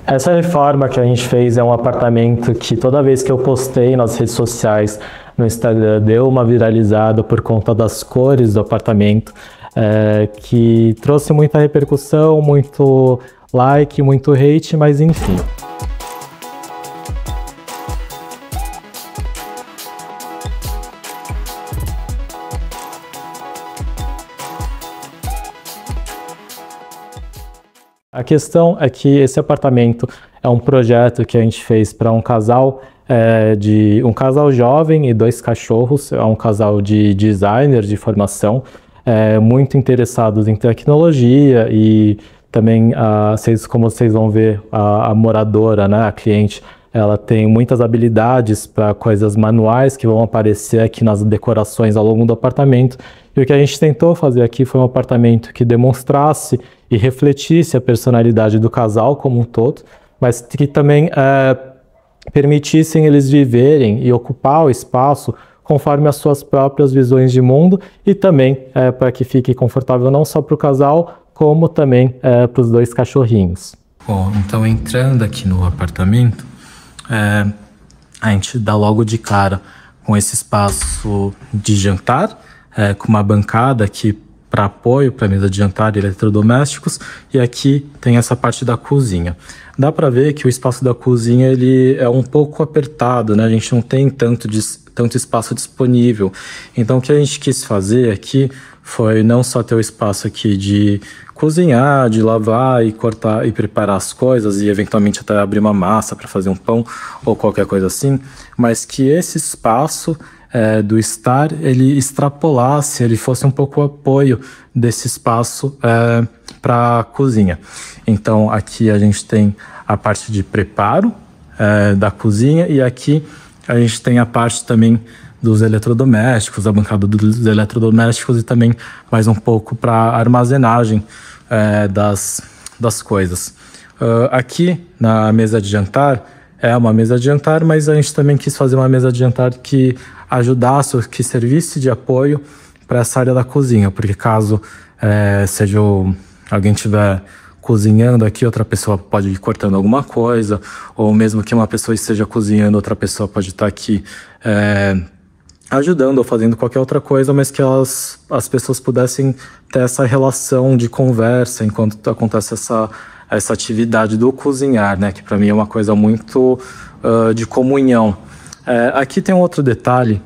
Essa reforma que a gente fez é um apartamento que toda vez que eu postei nas redes sociais, no Instagram, deu uma viralizada por conta das cores do apartamento, que trouxe muita repercussão, muito like, muito hate, mas enfim. A questão é que esse apartamento é um projeto que a gente fez para um casal, um casal jovem e 2 cachorros. É um casal de designers de formação, muito interessados em tecnologia e também, como vocês vão ver, a moradora, né, a cliente, ela tem muitas habilidades para coisas manuais que vão aparecer aqui nas decorações ao longo do apartamento. E o que a gente tentou fazer aqui foi um apartamento que demonstrasse e refletisse a personalidade do casal como um todo, mas que também permitissem eles viverem e ocupar o espaço conforme as suas próprias visões de mundo e também para que fique confortável não só para o casal, como também para os 2 cachorrinhos. Bom, então entrando aqui no apartamento, a gente dá logo de cara com esse espaço de jantar, com uma bancada aqui para apoio para a mesa de jantar e eletrodomésticos, e aqui tem essa parte da cozinha. Dá para ver que o espaço da cozinha ele é um pouco apertado, né? A gente não tem tanto espaço disponível. Então o que a gente quis fazer aqui foi não só ter o espaço aqui de cozinhar, de lavar e cortar e preparar as coisas e eventualmente até abrir uma massa para fazer um pão ou qualquer coisa assim, mas que esse espaço do estar, ele extrapolasse, ele fosse um pouco o apoio desse espaço para a cozinha. Então aqui a gente tem a parte de preparo da cozinha e aqui a gente tem a parte também dos eletrodomésticos, a bancada dos eletrodomésticos e também mais um pouco para armazenagem das coisas. Aqui na mesa de jantar, é uma mesa de jantar, mas a gente também quis fazer uma mesa de jantar que ajudasse, que servisse de apoio para essa área da cozinha, porque caso alguém estiver cozinhando aqui, outra pessoa pode ir cortando alguma coisa, ou mesmo que uma pessoa esteja cozinhando, outra pessoa pode estar aqui ajudando ou fazendo qualquer outra coisa, mas que as pessoas pudessem ter essa relação de conversa enquanto acontece essa atividade do cozinhar, né? Que para mim é uma coisa muito de comunhão. Aqui tem um outro detalhe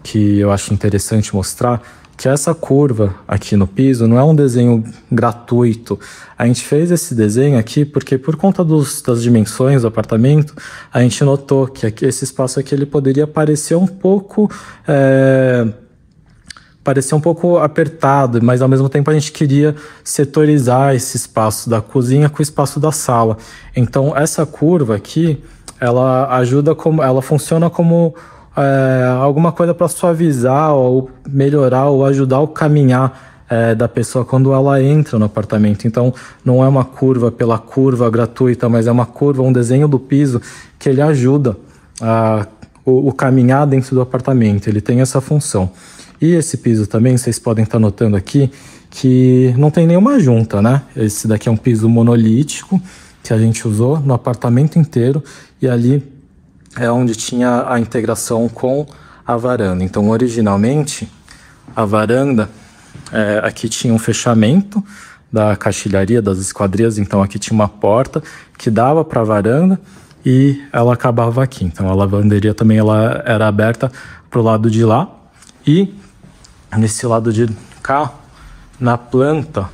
que eu acho interessante mostrar, que essa curva aqui no piso não é um desenho gratuito. A gente fez esse desenho aqui porque por conta das dimensões do apartamento, a gente notou que aqui, esse espaço aqui ele poderia parecer um pouco apertado, mas ao mesmo tempo a gente queria setorizar esse espaço da cozinha com o espaço da sala. Então essa curva aqui, ela funciona como alguma coisa para suavizar ou melhorar ou ajudar o caminhar da pessoa quando ela entra no apartamento. Então não é uma curva pela curva gratuita, mas é uma curva, um desenho do piso que ele ajuda o caminhar dentro do apartamento. Ele tem essa função. E esse piso também, vocês podem estar notando aqui que não tem nenhuma junta, né? Esse daqui é um piso monolítico que a gente usou no apartamento inteiro, e ali é onde tinha a integração com a varanda. Então, originalmente, a varanda, aqui tinha um fechamento da caixilharia, das esquadrias, então aqui tinha uma porta que dava para a varanda e ela acabava aqui. Então, a lavanderia também ela era aberta para o lado de lá, e nesse lado de cá, na planta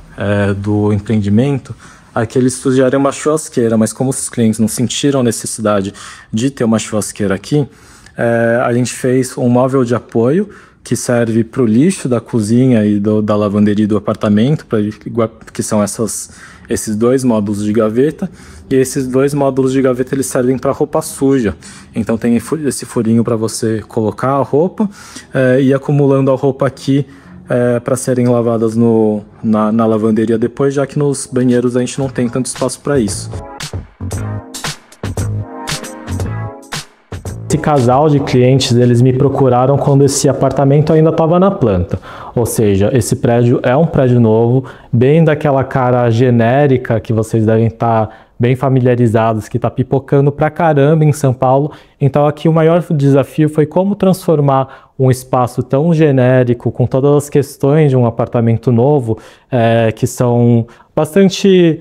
do empreendimento, aqui eles sugeriram uma churrasqueira, mas como os clientes não sentiram necessidade de ter uma churrasqueira aqui, a gente fez um móvel de apoio que serve para o lixo da cozinha e da lavanderia do apartamento, que são esses 2 módulos de gaveta, e esses 2 módulos de gaveta eles servem para roupa suja. Então tem esse furinho para você colocar a roupa e ir acumulando a roupa aqui para serem lavadas na lavanderia depois, já que nos banheiros a gente não tem tanto espaço para isso. Esse casal de clientes, eles me procuraram quando esse apartamento ainda estava na planta. Ou seja, esse prédio é um prédio novo, bem daquela cara genérica que vocês devem estar bem familiarizados, que está pipocando pra caramba em São Paulo. Então aqui o maior desafio foi como transformar um espaço tão genérico, com todas as questões de um apartamento novo, que são bastante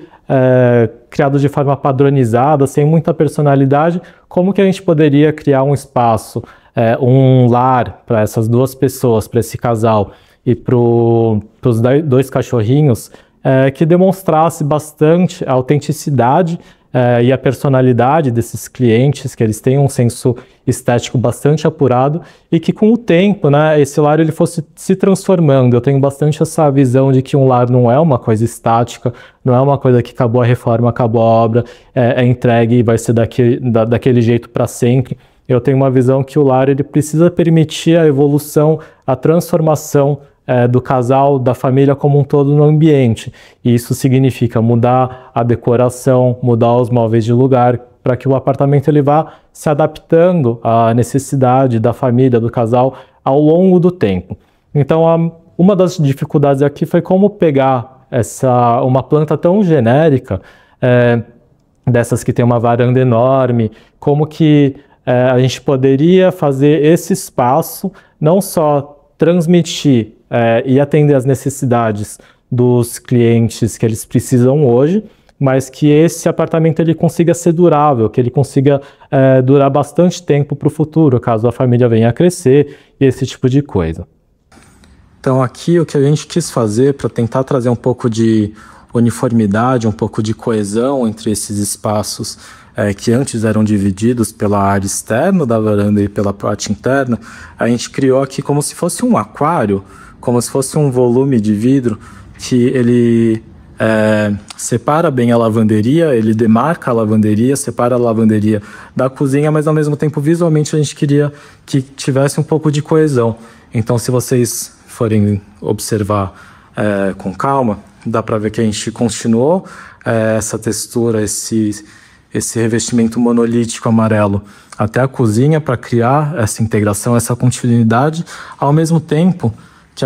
criados de forma padronizada, sem muita personalidade, como que a gente poderia criar um espaço, um lar para essas duas pessoas, para esse casal e para os dois cachorrinhos, que demonstrasse bastante a autenticidade e a personalidade desses clientes, que eles tenham um senso estético bastante apurado e que com o tempo, né, esse lar ele fosse se transformando. Eu tenho bastante essa visão de que um lar não é uma coisa estática, não é uma coisa que acabou a reforma, acabou a obra, é entregue e vai ser daquele jeito para sempre. Eu tenho uma visão que o lar ele precisa permitir a evolução, a transformação do casal, da família como um todo no ambiente. E isso significa mudar a decoração, mudar os móveis de lugar, para que o apartamento ele vá se adaptando à necessidade da família, do casal, ao longo do tempo. Então, uma das dificuldades aqui foi como pegar uma planta tão genérica, dessas que tem uma varanda enorme, como que a gente poderia fazer esse espaço não só transmitir e atender às necessidades dos clientes que eles precisam hoje, mas que esse apartamento ele consiga ser durável, que ele consiga durar bastante tempo para o futuro, caso a família venha a crescer e esse tipo de coisa. Então aqui o que a gente quis fazer para tentar trazer um pouco de uniformidade, um pouco de coesão entre esses espaços que antes eram divididos pela área externa da varanda e pela parte interna, a gente criou aqui como se fosse um aquário, como se fosse um volume de vidro que ele separa bem a lavanderia, ele demarca a lavanderia, separa a lavanderia da cozinha, mas ao mesmo tempo visualmente a gente queria que tivesse um pouco de coesão. Então se vocês forem observar com calma, dá para ver que a gente continuou essa textura, esse revestimento monolítico amarelo até a cozinha para criar essa integração, essa continuidade, ao mesmo tempo que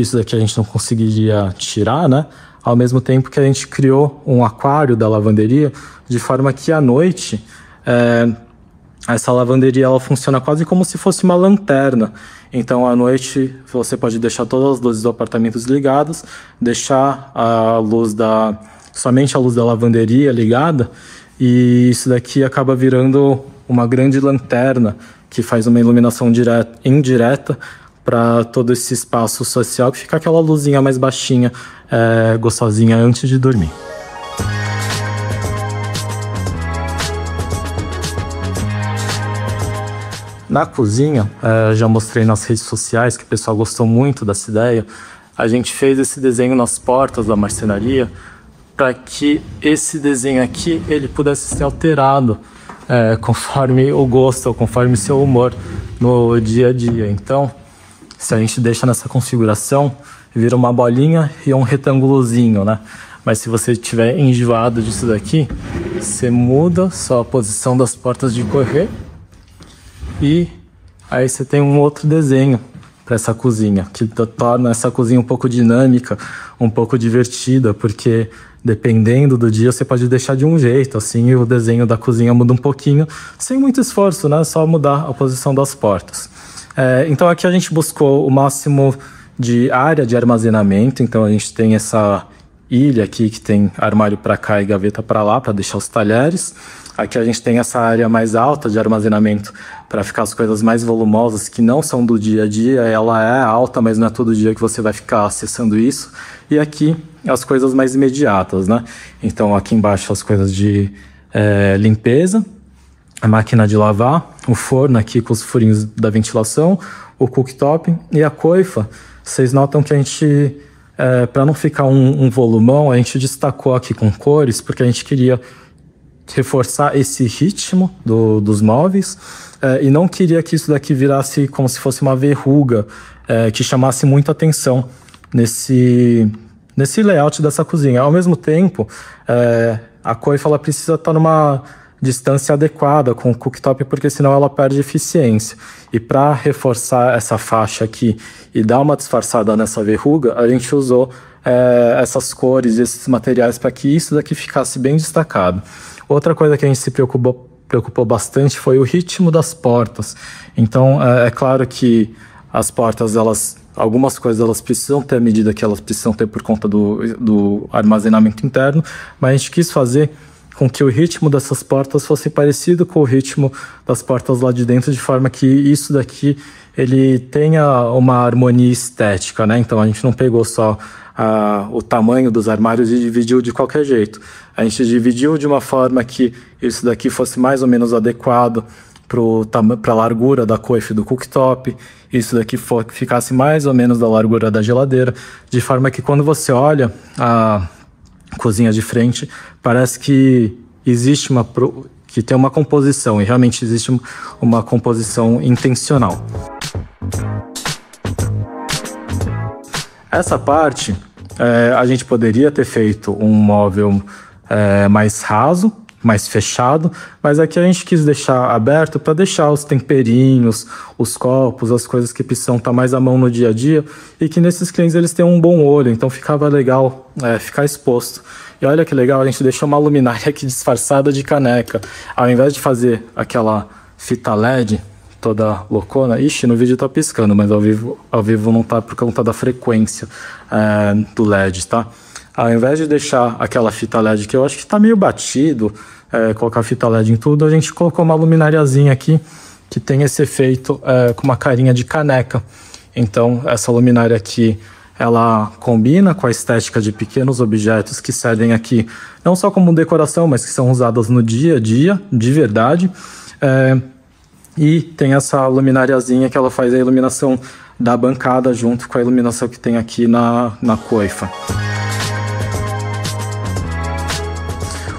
isso daqui a gente não conseguiria tirar, né? Ao mesmo tempo que a gente criou um aquário da lavanderia, de forma que à noite essa lavanderia ela funciona quase como se fosse uma lanterna. Então à noite você pode deixar todas as luzes do apartamento ligadas, deixar somente a luz da lavanderia ligada, e isso daqui acaba virando uma grande lanterna que faz uma iluminação indireta para todo esse espaço social, que fica aquela luzinha mais baixinha, gostosinha antes de dormir. Na cozinha, já mostrei nas redes sociais que o pessoal gostou muito dessa ideia. A gente fez esse desenho nas portas da marcenaria para que esse desenho aqui ele pudesse ser alterado conforme o gosto, ou conforme o seu humor no dia a dia. Então, se a gente deixa nessa configuração, vira uma bolinha e um retângulozinho, né? Mas se você estiver enjoado disso daqui, você muda só a posição das portas de correr e aí você tem um outro desenho para essa cozinha, que torna essa cozinha um pouco dinâmica, um pouco divertida, porque dependendo do dia você pode deixar de um jeito, assim, e o desenho da cozinha muda um pouquinho, sem muito esforço, né? Só mudar a posição das portas. Então aqui a gente buscou o máximo de área de armazenamento. Então a gente tem essa ilha aqui que tem armário para cá e gaveta para lá, para deixar os talheres. Aqui a gente tem essa área mais alta de armazenamento para ficar as coisas mais volumosas, que não são do dia a dia. Ela é alta, mas não é todo dia que você vai ficar acessando isso. E aqui as coisas mais imediatas, né? Então aqui embaixo as coisas de limpeza, a máquina de lavar, o forno aqui com os furinhos da ventilação, o cooktop e a coifa. Vocês notam que a gente, para não ficar um volumão, a gente destacou aqui com cores, porque a gente queria reforçar esse ritmo dos móveis e não queria que isso daqui virasse como se fosse uma verruga, que chamasse muita atenção nesse layout dessa cozinha. Ao mesmo tempo, a coifa ela precisa estar numa distância adequada com o cooktop, porque senão ela perde eficiência. E para reforçar essa faixa aqui e dar uma disfarçada nessa verruga, a gente usou essas cores e esses materiais para que isso daqui ficasse bem destacado. Outra coisa que a gente se preocupou bastante foi o ritmo das portas. Então, é claro que as portas, algumas coisas elas precisam ter a medida que elas precisam ter por conta do armazenamento interno, mas a gente quis fazer com que o ritmo dessas portas fosse parecido com o ritmo das portas lá de dentro, de forma que isso daqui ele tenha uma harmonia estética, né? Então a gente não pegou só o tamanho dos armários e dividiu de qualquer jeito. A gente dividiu de uma forma que isso daqui fosse mais ou menos adequado para a largura da coifa do cooktop, isso daqui ficasse mais ou menos da largura da geladeira, de forma que quando você olha a cozinha de frente, parece que existe que tem uma composição, e realmente existe uma composição intencional. Essa parte, a gente poderia ter feito um móvel mais raso, mais fechado, mas aqui a gente quis deixar aberto para deixar os temperinhos, os copos, as coisas que precisam estar mais à mão no dia a dia, e que nesses clientes eles têm um bom olho, então ficava legal ficar exposto. E olha que legal, a gente deixou uma luminária aqui disfarçada de caneca. Ao invés de fazer aquela fita LED toda loucona, ixi, no vídeo tá piscando, mas ao vivo não tá por conta da frequência do LED, tá? Ao invés de deixar aquela fita LED que eu acho que tá meio batido, colocar fita LED em tudo, a gente colocou uma luminariazinha aqui que tem esse efeito com uma carinha de caneca. Então essa luminária aqui, ela combina com a estética de pequenos objetos que servem aqui não só como decoração, mas que são usadas no dia a dia, de verdade. E tem essa luminariazinha que ela faz a iluminação da bancada junto com a iluminação que tem aqui na coifa.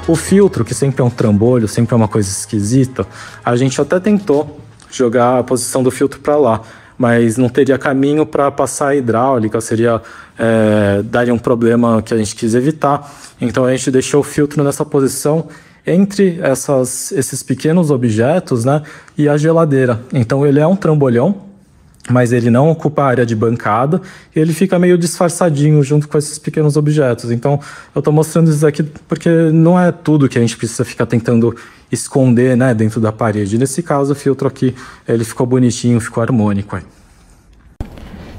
O filtro, que sempre é um trambolho, sempre é uma coisa esquisita, a gente até tentou jogar a posição do filtro para lá, mas não teria caminho para passar a hidráulica, daria um problema que a gente quis evitar. Então a gente deixou o filtro nessa posição entre esses pequenos objetos, né, e a geladeira. Então ele é um trambolhão, mas ele não ocupa a área de bancada, e ele fica meio disfarçadinho junto com esses pequenos objetos. Então eu estou mostrando isso aqui porque não é tudo que a gente precisa ficar tentando esconder, né, dentro da parede. Nesse caso o filtro aqui, ele ficou bonitinho, ficou harmônico aí.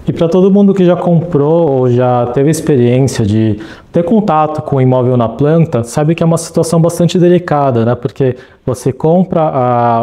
E para todo mundo que já comprou ou já teve experiência de ter contato com o imóvel na planta, sabe que é uma situação bastante delicada, né? Porque você compra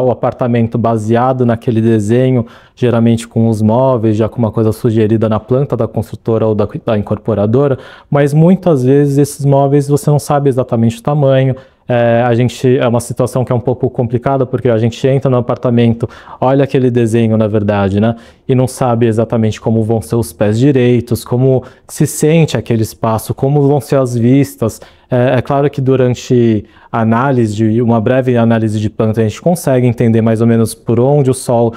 o apartamento baseado naquele desenho, geralmente com os móveis, já com uma coisa sugerida na planta da construtora ou da incorporadora, mas muitas vezes esses móveis você não sabe exatamente o tamanho. É uma situação que é um pouco complicada, porque a gente entra no apartamento, olha aquele desenho, na verdade, né? E não sabe exatamente como vão ser os pés direitos, como se sente aquele espaço, como vão ser as vistas. É claro que durante a análise, uma breve análise de planta, a gente consegue entender mais ou menos por onde o sol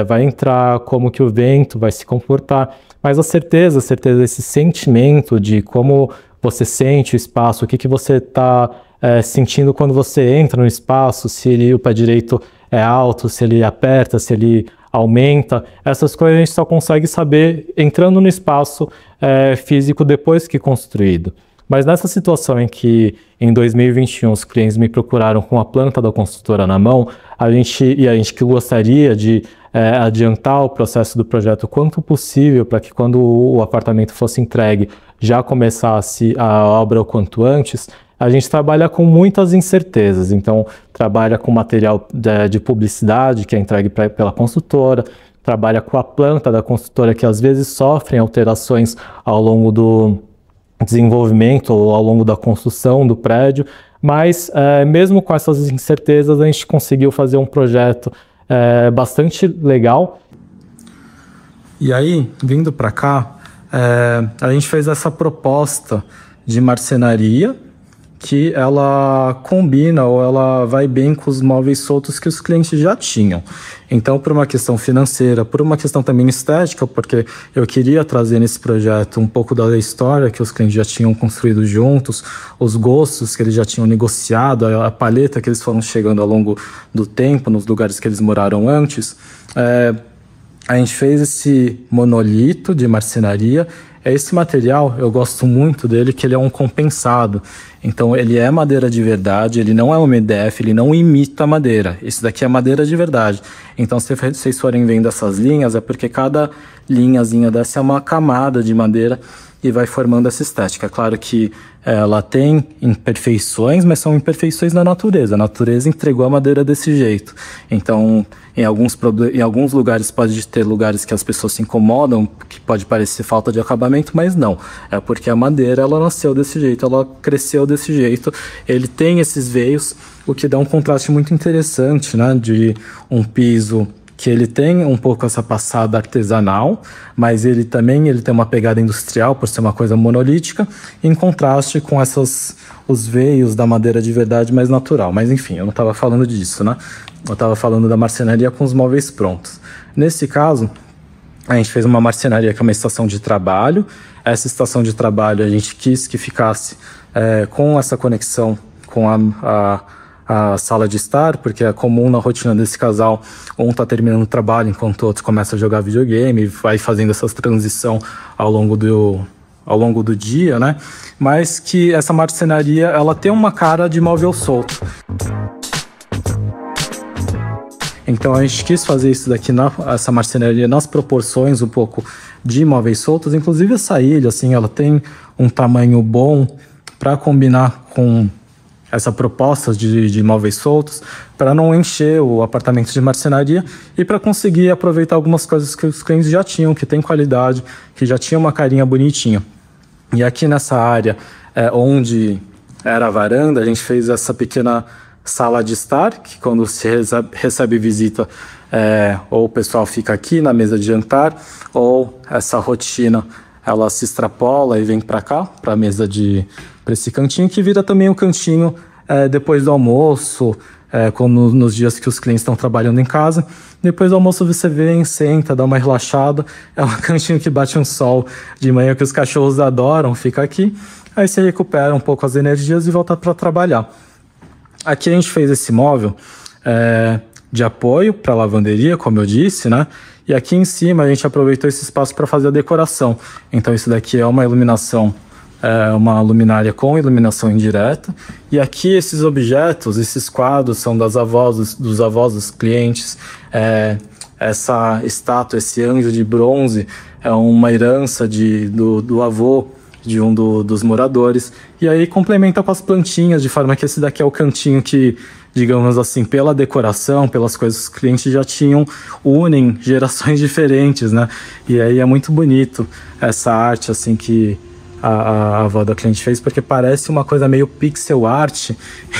vai entrar, como que o vento vai se comportar, mas a certeza, esse sentimento de como você sente o espaço, o que você está sentindo quando você entra no espaço, se o pé direito é alto, se ele aperta, se ele aumenta. Essas coisas a gente só consegue saber entrando no espaço físico depois que construído. Mas nessa situação em que em 2021 os clientes me procuraram com a planta da construtora na mão, a gente que gostaria de adiantar o processo do projeto o quanto possível para que quando o apartamento fosse entregue já começasse a obra o quanto antes, a gente trabalha com muitas incertezas. Então trabalha com material de publicidade que é entregue pela construtora, trabalha com a planta da construtora que às vezes sofrem alterações ao longo do desenvolvimento ou ao longo da construção do prédio, mas mesmo com essas incertezas a gente conseguiu fazer um projeto bastante legal. E aí, vindo para cá, a gente fez essa proposta de marcenaria que ela combina ou ela vai bem com os móveis soltos que os clientes já tinham. Então, por uma questão financeira, por uma questão também estética, porque eu queria trazer nesse projeto um pouco da história que os clientes já tinham construído juntos, os gostos que eles já tinham negociado, a paleta que eles foram chegando ao longo do tempo, nos lugares que eles moraram antes. A gente fez esse monolito de marcenaria Esse material, eu gosto muito dele, que ele é um compensado. Então, ele é madeira de verdade, ele não é um MDF, ele não imita madeira. Esse daqui é madeira de verdade. Então, se vocês forem vendo essas linhas, é porque cada linhazinha dessa é uma camada de madeira e vai formando essa estética. Claro que ela tem imperfeições, mas são imperfeições da natureza. A natureza entregou a madeira desse jeito. Então, em alguns lugares pode ter lugares que as pessoas se incomodam, que pode parecer falta de acabamento, mas não. É porque a madeira, ela nasceu desse jeito, ela cresceu desse jeito. Ele tem esses veios, o que dá um contraste muito interessante, né? De um piso que ele tem um pouco essa passada artesanal, mas ele tem uma pegada industrial por ser uma coisa monolítica, em contraste com os veios da madeira de verdade mais natural. Mas enfim, eu não estava falando disso, né? Eu estava falando da marcenaria com os móveis prontos. Nesse caso, a gente fez uma marcenaria que é uma estação de trabalho. Essa estação de trabalho a gente quis que ficasse com essa conexão com a sala de estar, porque é comum na rotina desse casal, um tá terminando o trabalho enquanto o outro começa a jogar videogame, vai fazendo essa transição ao longo do dia, né? Mas que essa marcenaria, ela tem uma cara de móvel solto. Então a gente quis fazer isso daqui, essa marcenaria, nas proporções um pouco de móveis soltos. Inclusive essa ilha, assim, ela tem um tamanho bom para combinar com essa proposta de móveis soltos, para não encher o apartamento de marcenaria e para conseguir aproveitar algumas coisas que os clientes já tinham, que tem qualidade, que já tinha uma carinha bonitinha. E aqui nessa área onde era a varanda, a gente fez essa pequena sala de estar, que quando se recebe visita, ou o pessoal fica aqui na mesa de jantar, ou essa rotina ela se extrapola e vem para cá, para a mesa para esse cantinho, que vira também o cantinho depois do almoço, nos dias que os clientes estão trabalhando em casa. Depois do almoço você vem, senta, dá uma relaxada. É um cantinho que bate um sol de manhã que os cachorros adoram, fica aqui. Aí você recupera um pouco as energias e volta para trabalhar. Aqui a gente fez esse móvel de apoio para lavanderia, como eu disse, né? E aqui em cima a gente aproveitou esse espaço para fazer a decoração. Então isso daqui é uma iluminação, uma luminária com iluminação indireta. E aqui esses objetos, esses quadros são dos avós dos clientes. Essa estátua, esse anjo de bronze, é uma herança do avô de um dos moradores. E aí complementa com as plantinhas, de forma que esse daqui é o cantinho que, digamos assim, pela decoração, pelas coisas que os clientes já tinham, unem gerações diferentes, né? E aí é muito bonito essa arte, assim, que a avó da cliente fez, porque parece uma coisa meio pixel art,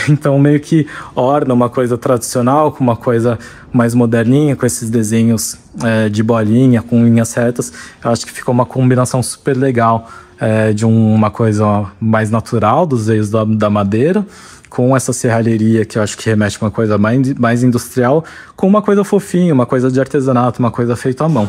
então meio que orna uma coisa tradicional com uma coisa mais moderninha, com esses desenhos de bolinha, com linhas retas. Eu acho que ficou uma combinação super legal de uma coisa mais natural, dos veios da madeira, com essa serralheria que eu acho que remete a uma coisa mais industrial, com uma coisa fofinha, uma coisa de artesanato, uma coisa feita à mão.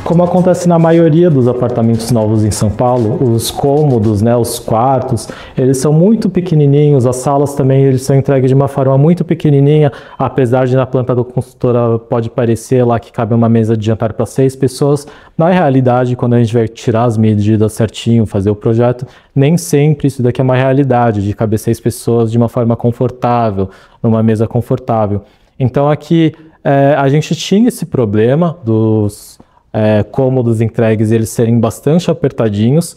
Como acontece na maioria dos apartamentos novos em São Paulo, os cômodos, né, os quartos, eles são muito pequenininhos, as salas também eles são entregues de uma forma muito pequenininha, apesar de na planta da construtora pode parecer lá que cabe uma mesa de jantar para 6 pessoas, na realidade, quando a gente vai tirar as medidas certinho, fazer o projeto, nem sempre isso daqui é uma realidade, de caber 6 pessoas de uma forma confortável, numa mesa confortável. Então aqui a gente tinha esse problema dos cômodos entregues eles serem bastante apertadinhos.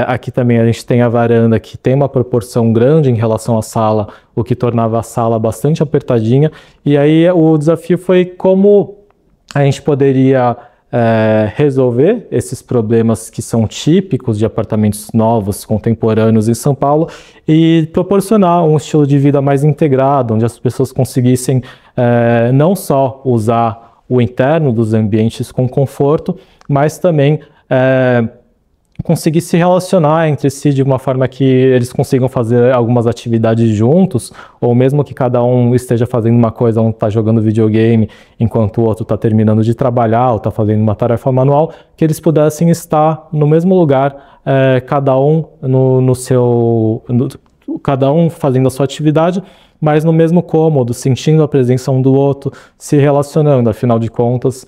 Aqui também a gente tem a varanda que tem uma proporção grande em relação à sala, o que tornava a sala bastante apertadinha. E aí o desafio foi como a gente poderia resolver esses problemas que são típicos de apartamentos novos, contemporâneos em São Paulo, e proporcionar um estilo de vida mais integrado, onde as pessoas conseguissem não só usar o interno dos ambientes com conforto, mas também conseguir se relacionar entre si de uma forma que eles consigam fazer algumas atividades juntos, ou mesmo que cada um esteja fazendo uma coisa, um está jogando videogame, enquanto o outro está terminando de trabalhar, ou está fazendo uma tarefa manual, que eles pudessem estar no mesmo lugar, cada um cada um fazendo a sua atividade, mas no mesmo cômodo, sentindo a presença um do outro, se relacionando. Afinal de contas,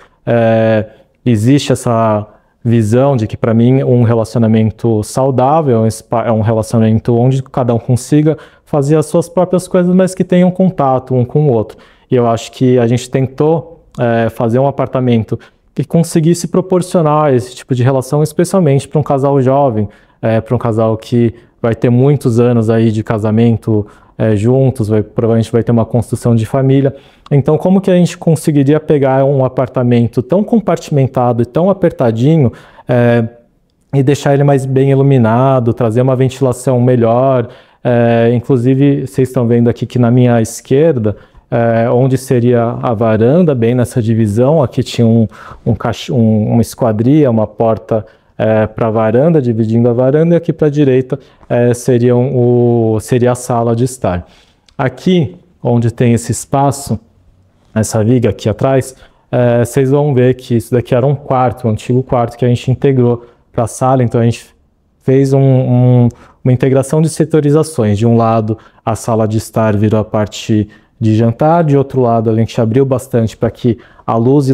existe essa visão de que, para mim, um relacionamento saudável é um relacionamento onde cada um consiga fazer as suas próprias coisas, mas que tenham contato um com o outro. E eu acho que a gente tentou fazer um apartamento que conseguisse proporcionar esse tipo de relação, especialmente para um casal jovem, para um casal que vai ter muitos anos aí de casamento juntos, provavelmente vai ter uma construção de família. Então, como que a gente conseguiria pegar um apartamento tão compartimentado e tão apertadinho e deixar ele mais bem iluminado, trazer uma ventilação melhor? Inclusive, vocês estão vendo aqui que na minha esquerda, onde seria a varanda, bem nessa divisão, aqui tinha uma esquadria, uma porta para a varanda, dividindo a varanda, e aqui para a direita seria a sala de estar. Aqui, onde tem esse espaço, essa viga aqui atrás, vocês vão ver que isso daqui era um quarto, um antigo quarto que a gente integrou para a sala. Então a gente fez uma integração de setorizações. De um lado, a sala de estar virou a parte de jantar, de outro lado a gente abriu bastante para que a luz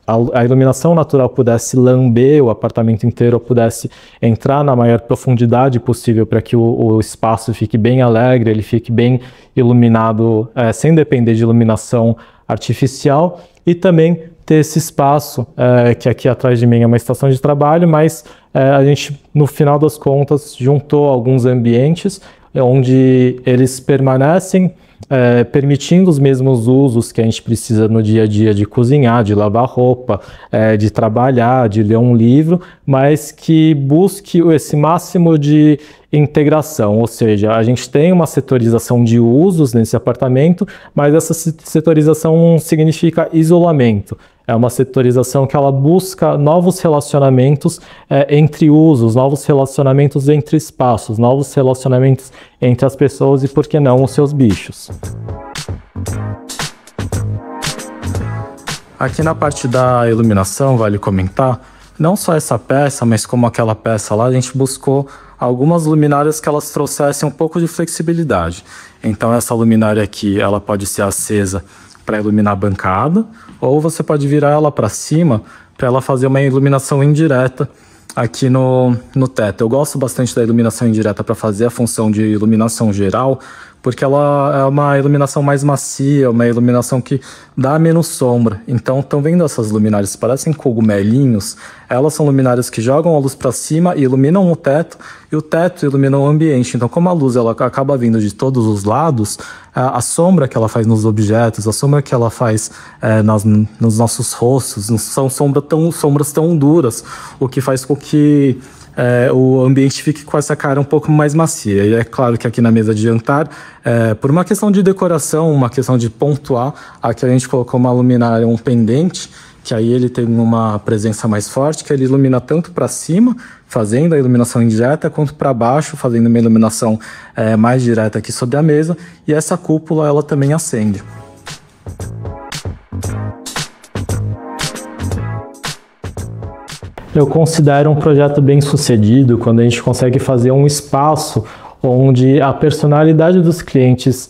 a iluminação natural pudesse lamber o apartamento inteiro, pudesse entrar na maior profundidade possível para que o espaço fique bem alegre, ele fique bem iluminado, sem depender de iluminação artificial, e também ter esse espaço, que aqui atrás de mim é uma estação de trabalho, mas a gente, no final das contas, juntou alguns ambientes onde eles permanecem permitindo os mesmos usos que a gente precisa no dia a dia de cozinhar, de lavar roupa, de trabalhar, de ler um livro, mas que busque esse máximo de integração, ou seja, a gente tem uma setorização de usos nesse apartamento, mas essa setorização não significa isolamento. É uma setorização que ela busca novos relacionamentos entre usos, novos relacionamentos entre espaços, novos relacionamentos entre as pessoas e, por que não, os seus bichos. Aqui na parte da iluminação, vale comentar, não só essa peça, mas como aquela peça lá, a gente buscou algumas luminárias que elas trouxessem um pouco de flexibilidade. Então essa luminária aqui, ela pode ser acesa para iluminar a bancada, ou você pode virar ela para cima para ela fazer uma iluminação indireta aqui no teto. Eu gosto bastante da iluminação indireta para fazer a função de iluminação geral, porque ela é uma iluminação mais macia, uma iluminação que dá menos sombra. Então, estão vendo essas luminárias? Parecem cogumelinhos. Elas são luminárias que jogam a luz para cima e iluminam o teto, e o teto ilumina o ambiente. Então, como a luz ela acaba vindo de todos os lados, a sombra que ela faz nos objetos, a sombra que ela faz nos nossos rostos, não são sombras tão duras, o que faz com que o ambiente fique com essa cara um pouco mais macia. E é claro que aqui na mesa de jantar, por uma questão de decoração, uma questão de pontuar, aqui a gente colocou uma luminária, um pendente, que aí ele tem uma presença mais forte, que ele ilumina tanto para cima, fazendo a iluminação indireta, quanto para baixo, fazendo uma iluminação mais direta aqui sobre a mesa, e essa cúpula ela também acende. Eu considero um projeto bem sucedido quando a gente consegue fazer um espaço onde a personalidade dos clientes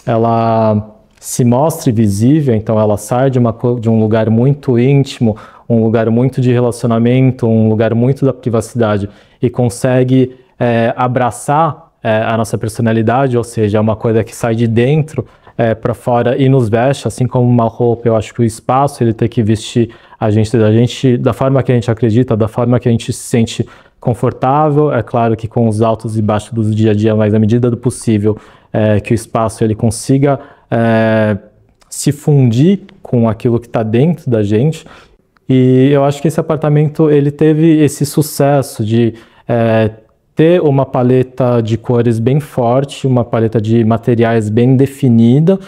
ela se mostre visível. Então ela sai de um lugar muito íntimo, um lugar muito de relacionamento, um lugar muito da privacidade, e consegue abraçar a nossa personalidade, ou seja, é uma coisa que sai de dentro para fora e nos veste, assim como uma roupa. Eu acho que o espaço ele tem que vestir a gente da forma que a gente acredita, da forma que a gente se sente confortável. É claro que com os altos e baixos do dia a dia, mas na medida do possível, que o espaço ele consiga se fundir com aquilo que está dentro da gente. E eu acho que esse apartamento ele teve esse sucesso de ter uma paleta de cores bem forte, uma paleta de materiais bem definida.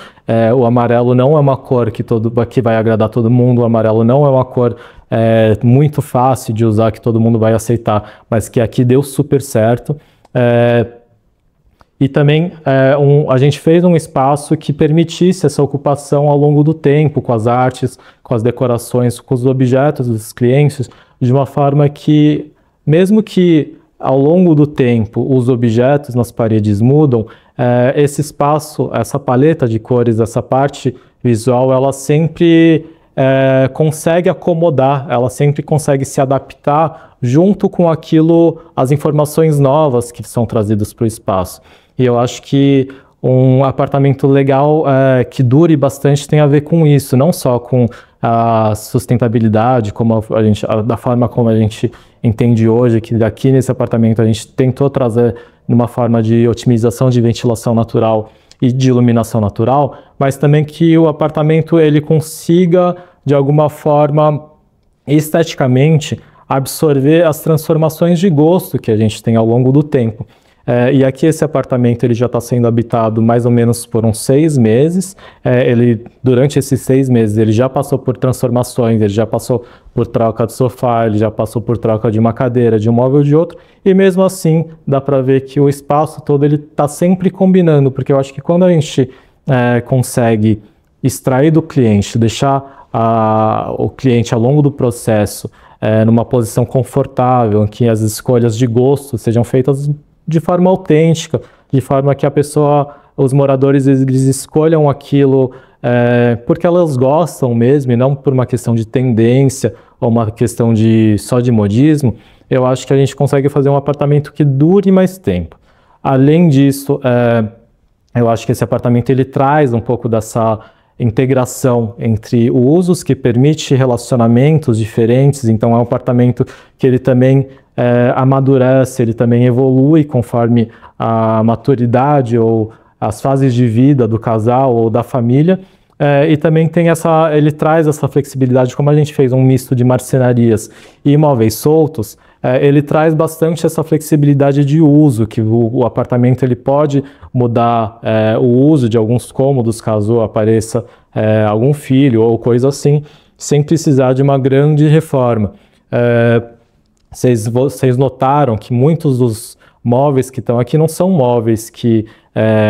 O amarelo não é uma cor que vai agradar todo mundo, o amarelo não é uma cor muito fácil de usar, que todo mundo vai aceitar, mas que aqui deu super certo. E também a gente fez um espaço que permitisse essa ocupação ao longo do tempo, com as artes, com as decorações, com os objetos dos clientes, de uma forma que, mesmo que ao longo do tempo os objetos nas paredes mudam, esse espaço, essa paleta de cores, essa parte visual, ela sempre consegue acomodar, ela sempre consegue se adaptar junto com aquilo, as informações novas que são trazidas para o espaço. E eu acho que um apartamento legal que dure bastante tem a ver com isso, não só com a sustentabilidade, da forma como a gente entende hoje, que aqui nesse apartamento a gente tentou trazer numa forma de otimização de ventilação natural e de iluminação natural, mas também que o apartamento ele consiga, de alguma forma, esteticamente, absorver as transformações de gosto que a gente tem ao longo do tempo. E aqui esse apartamento ele já está sendo habitado mais ou menos por uns 6 meses. Durante esses 6 meses ele já passou por transformações, ele já passou por troca de sofá, ele já passou por troca de uma cadeira, de um móvel de outro, e mesmo assim dá para ver que o espaço todo ele está sempre combinando, porque eu acho que quando a gente consegue extrair do cliente, deixar o cliente ao longo do processo numa posição confortável, em que as escolhas de gosto sejam feitas de forma autêntica, de forma que os moradores eles escolham aquilo porque elas gostam mesmo, e não por uma questão de tendência ou uma questão só de modismo. Eu acho que a gente consegue fazer um apartamento que dure mais tempo. Além disso, eu acho que esse apartamento ele traz um pouco dessa integração entre usos que permite relacionamentos diferentes. Então é um apartamento que ele também amadurece, ele também evolui conforme a maturidade ou as fases de vida do casal ou da família, e também ele traz essa flexibilidade, como a gente fez um misto de marcenarias e móveis soltos, ele traz bastante essa flexibilidade de uso, que o apartamento ele pode mudar o uso de alguns cômodos caso apareça algum filho ou coisa assim, sem precisar de uma grande reforma. Vocês notaram que muitos dos móveis que estão aqui não são móveis que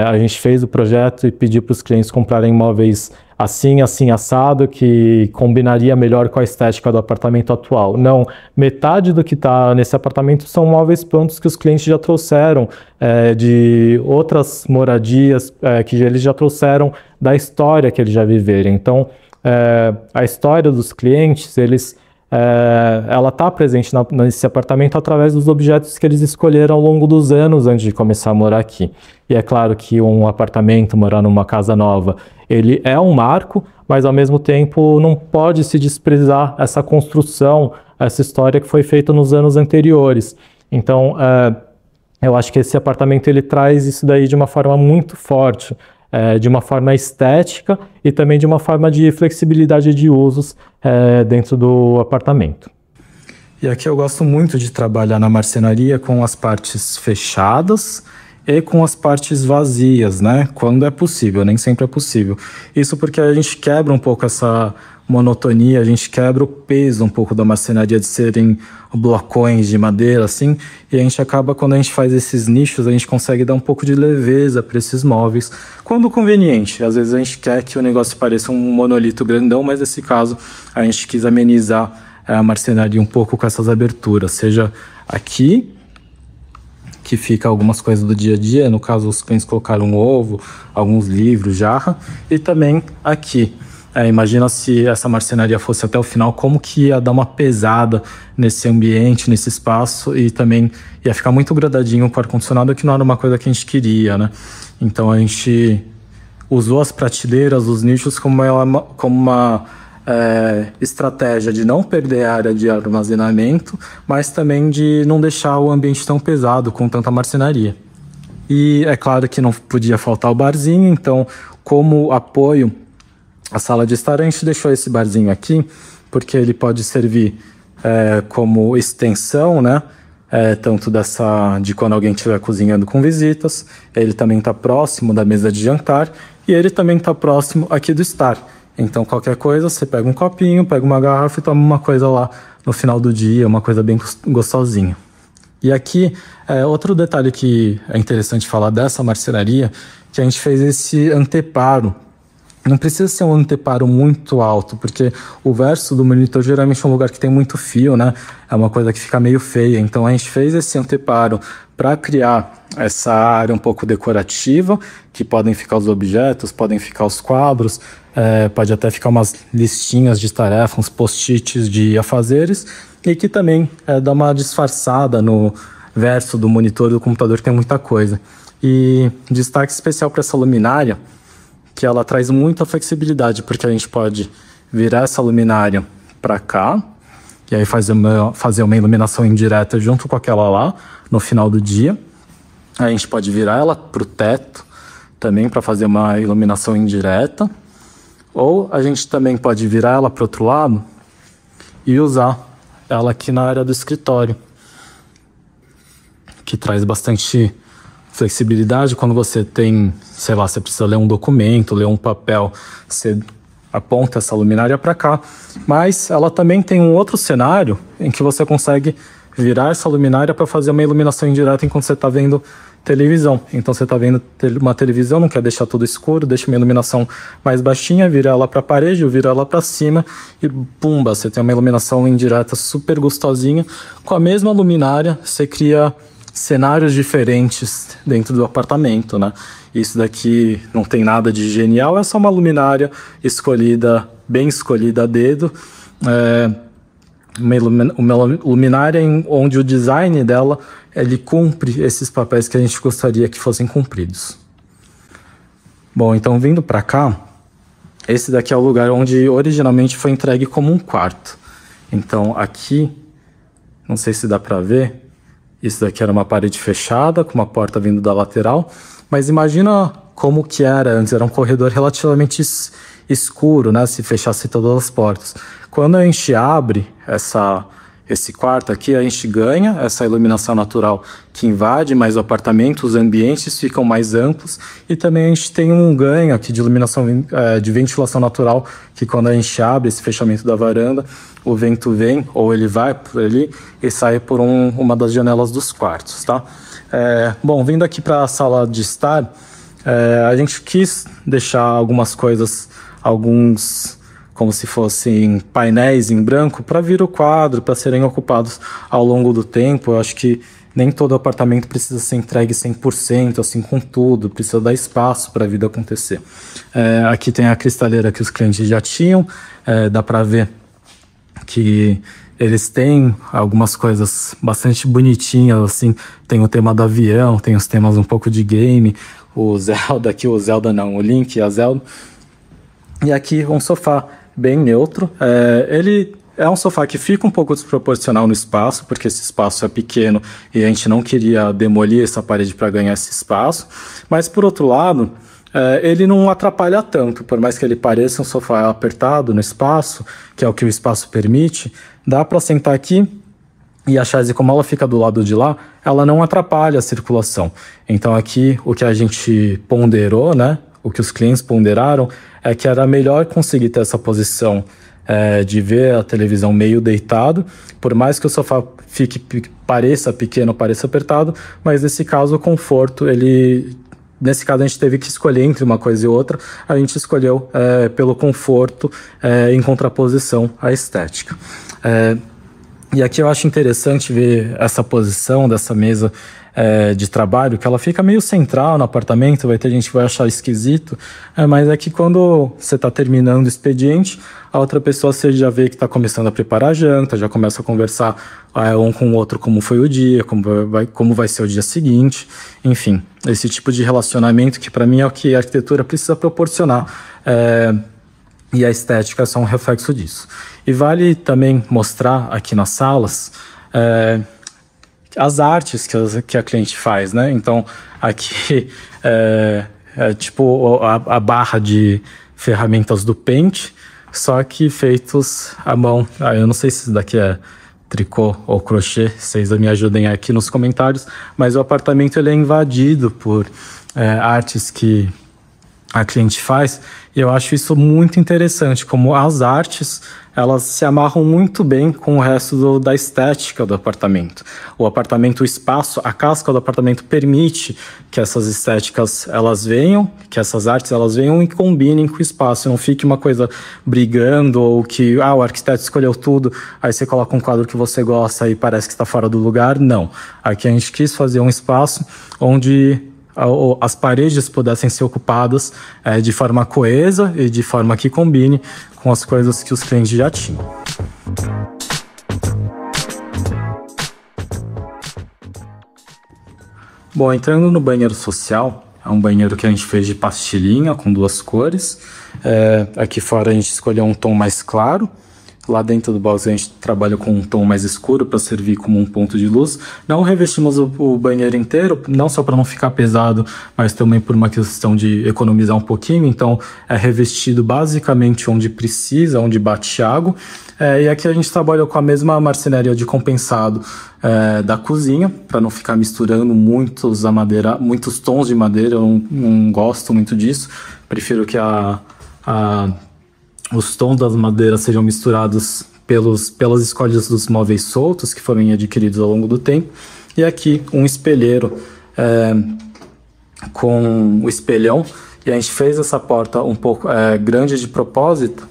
a gente fez o projeto e pediu para os clientes comprarem móveis assim, assado, que combinaria melhor com a estética do apartamento atual. Não, metade do que está nesse apartamento são móveis prontos que os clientes já trouxeram de outras moradias, que eles já trouxeram da história que eles já viveram. Então, a história dos clientes, ela está presente nesse apartamento através dos objetos que eles escolheram ao longo dos anos antes de começar a morar aqui. E é claro que um apartamento, morar numa casa nova, ele é um marco, mas ao mesmo tempo não pode se desprezar essa construção, essa história que foi feita nos anos anteriores. Então, eu acho que esse apartamento ele traz isso daí de uma forma muito forte, de uma forma estética e também de uma forma de flexibilidade de usos dentro do apartamento. E aqui eu gosto muito de trabalhar na marcenaria com as partes fechadas e com as partes vazias, né? Quando é possível, nem sempre é possível. Isso porque a gente quebra um pouco essa monotonia, a gente quebra o peso um pouco da marcenaria de serem blocões de madeira, assim, e a gente acaba, quando a gente faz esses nichos, a gente consegue dar um pouco de leveza para esses móveis, quando conveniente. Às vezes a gente quer que o negócio pareça um monolito grandão, mas nesse caso a gente quis amenizar a marcenaria um pouco com essas aberturas, seja aqui, que fica algumas coisas do dia a dia, no caso os clientes colocaram um ovo, alguns livros, jarra, e também aqui. Imagina se essa marcenaria fosse até o final, como que ia dar uma pesada nesse ambiente, nesse espaço, e também ia ficar muito gradadinho com o ar-condicionado, que não era uma coisa que a gente queria, né? Então a gente usou as prateleiras, os nichos como uma estratégia de não perder a área de armazenamento, mas também de não deixar o ambiente tão pesado com tanta marcenaria. E é claro que não podia faltar o barzinho, então como apoio à sala de estar, a gente deixou esse barzinho aqui, porque ele pode servir como extensão, né? Tanto de quando alguém estiver cozinhando com visitas, ele também está próximo da mesa de jantar e ele também está próximo aqui do estar. Então qualquer coisa, você pega um copinho, pega uma garrafa e toma uma coisa lá no final do dia, uma coisa bem gostosinha. E aqui, outro detalhe que é interessante falar dessa marcenaria, que a gente fez esse anteparo. Não precisa ser um anteparo muito alto, porque o verso do monitor geralmente é um lugar que tem muito fio, né? É uma coisa que fica meio feia. Então a gente fez esse anteparo para criar essa área um pouco decorativa, que podem ficar os objetos, podem ficar os quadros, pode até ficar umas listinhas de tarefas, uns post-its de afazeres, e que também dá uma disfarçada no verso do monitor do computador, que tem muita coisa. E destaque especial para essa luminária, que ela traz muita flexibilidade, porque a gente pode virar essa luminária para cá, e aí fazer uma iluminação indireta junto com aquela lá, no final do dia. Aí a gente pode virar ela para o teto, também para fazer uma iluminação indireta. Ou a gente também pode virar ela para o outro lado e usar ela aqui na área do escritório, que traz bastante flexibilidade. Quando você tem, sei lá, você precisa ler um documento, ler um papel, você aponta essa luminária para cá. Mas ela também tem um outro cenário em que você consegue virar essa luminária para fazer uma iluminação indireta enquanto você está vendo televisão. Então você está vendo uma televisão, não quer deixar tudo escuro, deixa uma iluminação mais baixinha, vira ela para a parede, ou vira ela para cima e pumba, você tem uma iluminação indireta super gostosinha. Com a mesma luminária, você cria cenários diferentes dentro do apartamento, né? Isso daqui não tem nada de genial, é só uma luminária bem escolhida a dedo, uma luminária onde o design dela ele cumpre esses papéis que a gente gostaria que fossem cumpridos. Bom, então vindo para cá, esse daqui é o lugar onde originalmente foi entregue como um quarto. Então aqui, não sei se dá para ver, isso daqui era uma parede fechada com uma porta vindo da lateral, mas imagina como que era antes, era um corredor relativamente escuro, né, se fechasse todas as portas. Quando a gente abre esse quarto aqui, a gente ganha essa iluminação natural que invade mais o apartamento, os ambientes ficam mais amplos e também a gente tem um ganho aqui de iluminação, de ventilação natural, que quando a gente abre esse fechamento da varanda, o vento vem, ou ele vai por ali e sai por uma das janelas dos quartos, tá? Bom, vindo aqui para a sala de estar, a gente quis deixar algumas coisas, como se fossem painéis em branco, para vir o quadro, para serem ocupados ao longo do tempo. Eu acho que nem todo apartamento precisa ser entregue 100%, assim, com tudo, precisa dar espaço para a vida acontecer. Aqui tem a cristaleira que os clientes já tinham, dá para ver que eles têm algumas coisas bastante bonitinhas, assim, tem o tema do avião, tem os temas um pouco de game, o Link e a Zelda. E aqui um sofá bem neutro. Ele é um sofá que fica um pouco desproporcional no espaço, porque esse espaço é pequeno e a gente não queria demolir essa parede para ganhar esse espaço. Mas, por outro lado, ele não atrapalha tanto, por mais que ele pareça um sofá apertado no espaço, que é o que o espaço permite, dá para sentar aqui e a chaise, como ela fica do lado de lá, ela não atrapalha a circulação. Então aqui o que a gente ponderou, né, o que os clientes ponderaram, é que era melhor conseguir ter essa posição de ver a televisão meio deitado, por mais que o sofá pareça pequeno, pareça apertado, mas nesse caso o conforto, nesse caso a gente teve que escolher entre uma coisa e outra, a gente escolheu pelo conforto em contraposição à estética. E aqui eu acho interessante ver essa posição dessa mesa de trabalho, que ela fica meio central no apartamento, vai ter gente que vai achar esquisito, mas é que quando você está terminando o expediente, a outra pessoa você já vê que está começando a preparar a janta, já começa a conversar um com o outro como foi o dia, como vai ser o dia seguinte, enfim, esse tipo de relacionamento que para mim é o que a arquitetura precisa proporcionar, e a estética é só um reflexo disso. E vale também mostrar aqui nas salas as artes que a cliente faz, né? Então, aqui é tipo a barra de ferramentas do Paint, só que feitos à mão. Eu não sei se isso daqui é tricô ou crochê, vocês me ajudem aqui nos comentários, mas o apartamento ele é invadido por artes que a cliente faz, E eu acho isso muito interessante, como as artes, elas se amarram muito bem com o resto da estética do apartamento. O apartamento, o espaço, a casca do apartamento permite que essas estéticas elas venham, que essas artes elas venham e combinem com o espaço, não fique uma coisa brigando ou que o arquiteto escolheu tudo, aí você coloca um quadro que você gosta e parece que está fora do lugar. Não. Aqui a gente quis fazer um espaço onde as paredes pudessem ser ocupadas de forma coesa e de forma que combine com as coisas que os clientes já tinham. Bom, entrando no banheiro social, é um banheiro que a gente fez de pastilhinha com 2 cores. Aqui fora a gente escolheu um tom mais claro. Lá dentro do box a gente trabalha com um tom mais escuro para servir como um ponto de luz. Não revestimos o banheiro inteiro, não só para não ficar pesado, mas também por uma questão de economizar um pouquinho. Então é revestido basicamente onde precisa, onde bate água. E aqui a gente trabalhou com a mesma marcenaria de compensado da cozinha, para não ficar misturando muitos tons de madeira. Eu não gosto muito disso. Prefiro que os tons das madeiras sejam misturados pelas escolhas dos móveis soltos que foram adquiridos ao longo do tempo. E aqui um espelheiro com o espelhão. E a gente fez essa porta um pouco grande de propósito,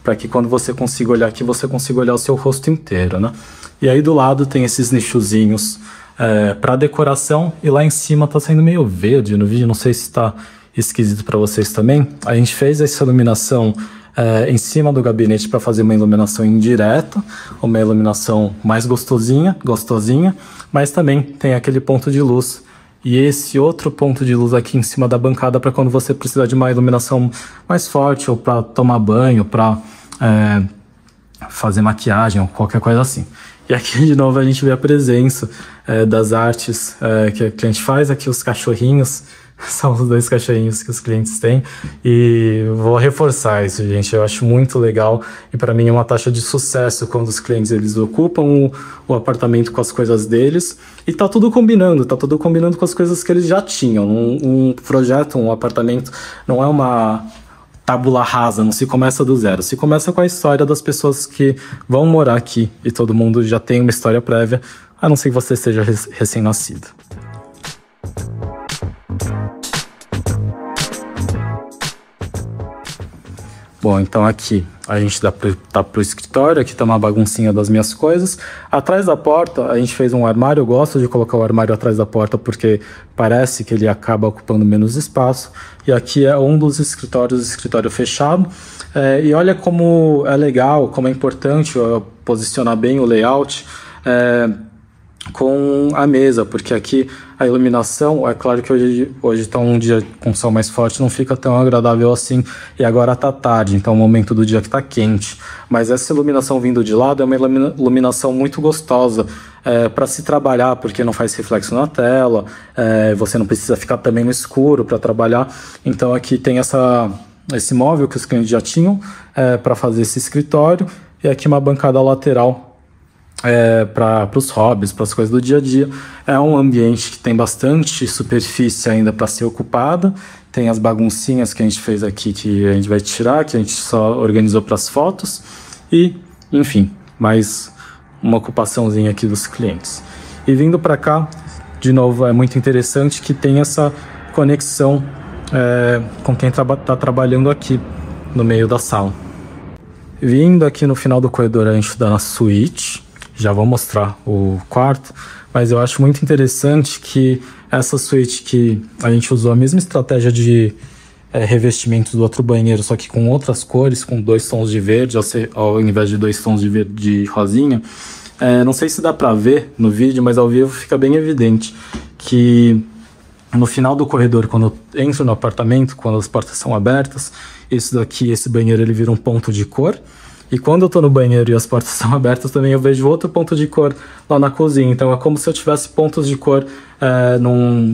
para que quando você consiga olhar aqui, você consiga olhar o seu rosto inteiro, né? E aí do lado tem esses nichozinhos para decoração. E lá em cima tá saindo meio verde no vídeo, não sei se está esquisito para vocês também. A gente fez essa iluminação em cima do gabinete para fazer uma iluminação indireta, uma iluminação mais gostosinha, mas também tem aquele ponto de luz e esse outro ponto de luz aqui em cima da bancada para quando você precisar de uma iluminação mais forte, ou para tomar banho, para fazer maquiagem ou qualquer coisa assim. E aqui de novo a gente vê a presença das artes que a gente faz. Aqui os cachorrinhos são os 2 cachorrinhos que os clientes têm, e vou reforçar isso, gente. Eu acho muito legal e para mim é uma taxa de sucesso quando os clientes eles ocupam o apartamento com as coisas deles e tá tudo combinando com as coisas que eles já tinham. Um projeto, um apartamento não é uma tábula rasa, não se começa do zero, se começa com a história das pessoas que vão morar aqui e todo mundo já tem uma história prévia, a não ser que você seja recém-nascido. Bom, então aqui a gente tá pro escritório, aqui tá uma baguncinha das minhas coisas. Atrás da porta a gente fez um armário. Eu gosto de colocar o armário atrás da porta porque parece que ele acaba ocupando menos espaço. E aqui é um dos escritórios, escritório fechado. E olha como é legal, como é importante posicionar bem o layout com a mesa, porque aqui a iluminação, é claro que hoje está um dia com sol mais forte, não fica tão agradável assim, e agora está tarde, então é o momento do dia que está quente, mas essa iluminação vindo de lado é uma iluminação muito gostosa para se trabalhar, porque não faz reflexo na tela, você não precisa ficar também no escuro para trabalhar. Então aqui tem esse móvel que os clientes já tinham para fazer esse escritório, e aqui uma bancada lateral para os hobbies, para as coisas do dia a dia. É um ambiente que tem bastante superfície ainda para ser ocupada. Tem as baguncinhas que a gente fez aqui que a gente vai tirar, que a gente só organizou para as fotos. E, enfim, mais uma ocupaçãozinha aqui dos clientes. E vindo para cá, de novo, é muito interessante que tem essa conexão com quem está trabalhando aqui no meio da sala. Vindo aqui no final do corredor, a gente dá na suíte. Já vou mostrar o quarto, mas eu acho muito interessante que essa suíte que a gente usou a mesma estratégia de revestimento do outro banheiro, só que com outras cores, com 2 tons de verde, ao invés de 2 tons de verde rosinha. Não sei se dá pra ver no vídeo, mas ao vivo fica bem evidente que no final do corredor, quando eu entro no apartamento, quando as portas são abertas, esse banheiro ele vira um ponto de cor. E quando eu tô no banheiro e as portas estão abertas também, eu vejo outro ponto de cor lá na cozinha. Então é como se eu tivesse pontos de cor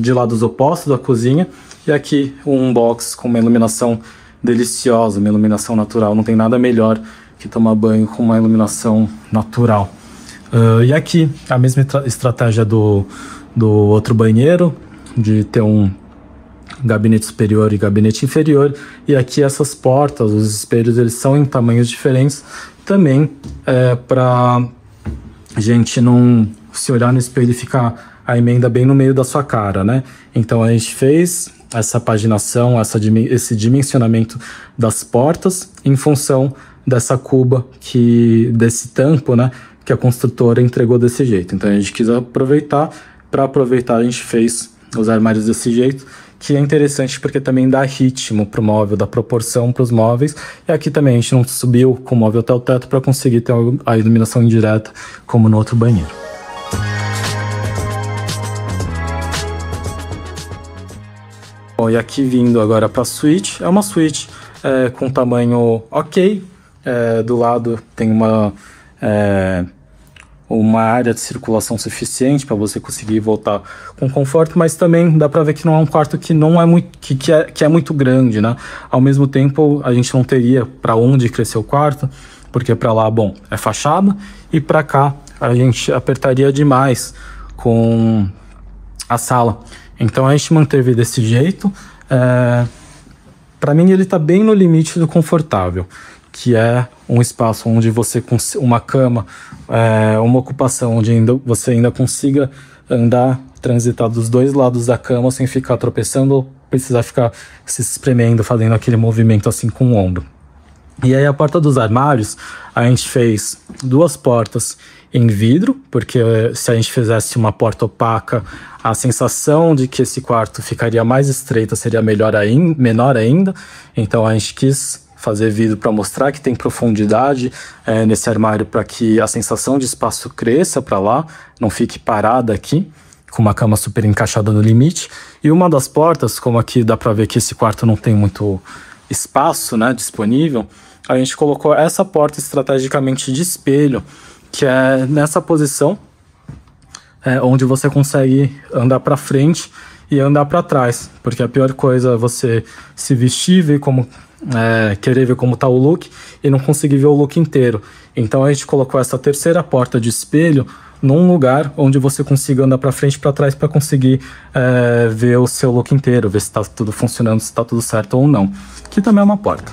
de lados opostos da cozinha. E aqui um box com uma iluminação deliciosa, uma iluminação natural. Não tem nada melhor que tomar banho com uma iluminação natural. E aqui a mesma estratégia do outro banheiro, de ter gabinete superior e gabinete inferior, e aqui essas portas, os espelhos, eles são em tamanhos diferentes, também para a gente não se olhar no espelho e ficar a emenda bem no meio da sua cara, né? Então a gente fez essa paginação, esse dimensionamento das portas em função dessa cuba, desse tampo, né, que a construtora entregou desse jeito. Então a gente quis aproveitar, a gente fez os armários desse jeito, que é interessante porque também dá ritmo para o móvel, dá proporção para os móveis. E aqui também a gente não subiu com o móvel até o teto para conseguir ter a iluminação indireta como no outro banheiro. Bom, e aqui vindo agora para a suíte, é uma suíte com tamanho ok. Do lado tem uma área de circulação suficiente para você conseguir voltar com conforto, mas também dá para ver que não é um quarto que não é muito que é muito grande, né? Ao mesmo tempo, a gente não teria para onde crescer o quarto, porque para lá, bom, é fachada, e para cá a gente apertaria demais com a sala. Então a gente manteve desse jeito. Para mim ele está bem no limite do confortável, que é um espaço onde você uma cama, uma ocupação onde você ainda consiga transitar dos dois lados da cama sem ficar tropeçando ou precisar ficar se espremendo, fazendo aquele movimento assim com o ombro. E aí a porta dos armários, a gente fez duas portas em vidro, porque se a gente fizesse uma porta opaca, a sensação de que esse quarto ficaria mais estreito seria menor ainda. Então a gente quis fazer vidro para mostrar que tem profundidade nesse armário, para que a sensação de espaço cresça para lá, não fique parada aqui, com uma cama super encaixada no limite. E uma das portas, como aqui dá para ver que esse quarto não tem muito espaço, né, disponível, a gente colocou essa porta estrategicamente de espelho, que é nessa posição, onde você consegue andar para frente e andar para trás, porque a pior coisa é você se vestir, ver como querer ver como tá o look e não conseguir ver o look inteiro. Então a gente colocou essa terceira porta de espelho num lugar onde você consiga andar para frente e para trás para conseguir ver o seu look inteiro, ver se está tudo funcionando, se está tudo certo ou não. Que também é uma porta.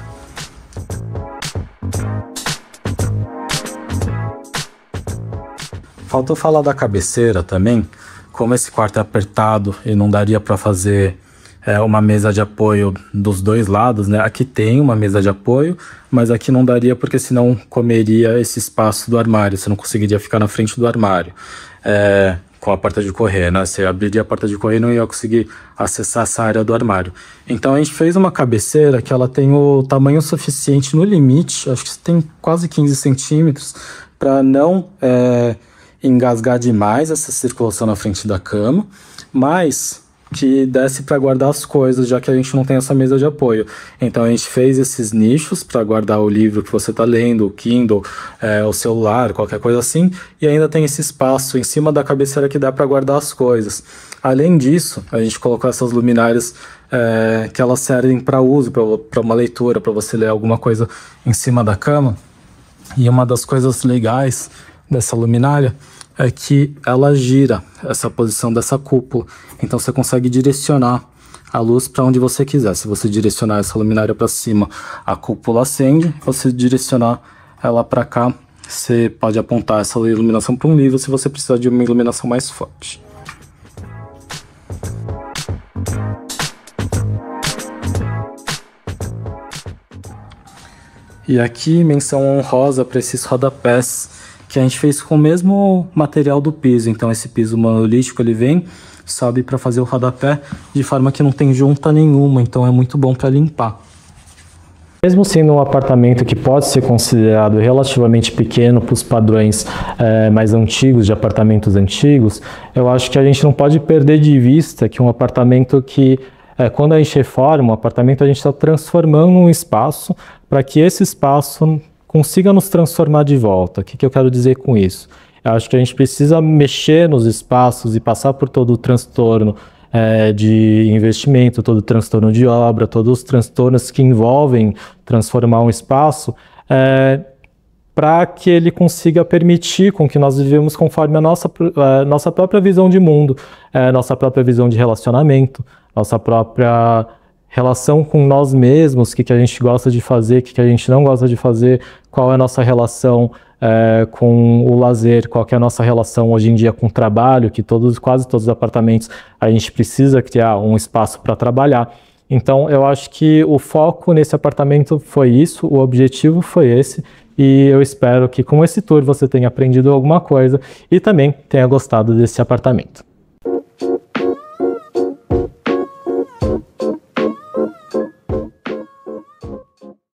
Faltou falar da cabeceira também. Como esse quarto é apertado e não daria para fazer uma mesa de apoio dos dois lados, né? Aqui tem uma mesa de apoio, mas aqui não daria porque senão comeria esse espaço do armário, você não conseguiria ficar na frente do armário com a porta de correr, né? Você abriria a porta de correr e não ia conseguir acessar essa área do armário. Então a gente fez uma cabeceira que ela tem o tamanho suficiente no limite, acho que tem quase 15 centímetros, para não engasgar demais essa circulação na frente da cama, mas que desse para guardar as coisas, já que a gente não tem essa mesa de apoio. Então a gente fez esses nichos para guardar o livro que você está lendo, o Kindle, o celular, qualquer coisa assim, e ainda tem esse espaço em cima da cabeceira que dá para guardar as coisas. Além disso, a gente colocou essas luminárias que elas servem para uso, para uma leitura, para você ler alguma coisa em cima da cama. E uma das coisas legais dessa luminária é que ela gira essa posição dessa cúpula, então você consegue direcionar a luz para onde você quiser. Se você direcionar essa luminária para cima, a cúpula acende. Se você direcionar ela para cá, você pode apontar essa iluminação para um livro se você precisar de uma iluminação mais forte. E aqui, menção honrosa para esses rodapés, que a gente fez com o mesmo material do piso. Então esse piso monolítico ele vem, sobe para fazer o rodapé de forma que não tem junta nenhuma, então é muito bom para limpar. Mesmo sendo um apartamento que pode ser considerado relativamente pequeno para os padrões mais antigos, de apartamentos antigos, eu acho que a gente não pode perder de vista que um apartamento que, quando a gente reforma um apartamento, a gente está transformando um espaço para que esse espaço consiga nos transformar de volta. O que eu quero dizer com isso? Eu acho que a gente precisa mexer nos espaços e passar por todo o transtorno de investimento, todo o transtorno de obra, todos os transtornos que envolvem transformar um espaço para que ele consiga permitir com que nós vivemos conforme a nossa própria visão de mundo, nossa própria visão de relacionamento, nossa própria relação com nós mesmos, o que a gente gosta de fazer, o que a gente não gosta de fazer, qual é a nossa relação com o lazer, qual que é a nossa relação hoje em dia com o trabalho, que quase todos os apartamentos a gente precisa criar um espaço para trabalhar. Então eu acho que o foco nesse apartamento foi isso, o objetivo foi esse, e eu espero que com esse tour você tenha aprendido alguma coisa e também tenha gostado desse apartamento.